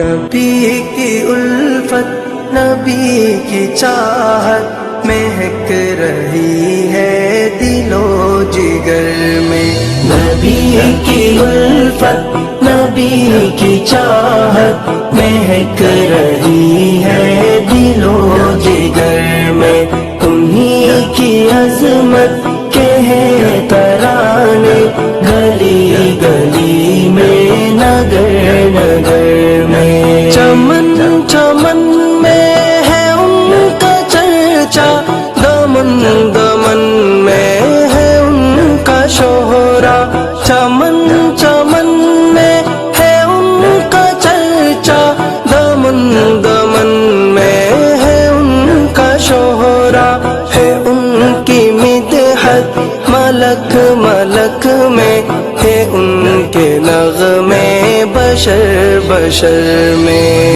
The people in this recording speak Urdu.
نبی کی الفت، نبی کی چاہت مہک رہی ہے دل و جگر میں۔ نبی کی الفت، نبی کی چاہت مہک رہی ہے دل و جگر میں۔ تمہیں کی عظمت کے ہیں ترانے گلی گلی میں، نگر نگر میں۔ چمن چمن میں ہے ان کا چرچا، دمن دمن میں ہے ان کا شہرا۔ چمن چمن میں ہے ان کا چرچا، دمن دمن میں ہے ان کا شہرا۔ ہے ان کی مدحت ملک ملک میں، ہے ان کے نغمے بشر بشر میں۔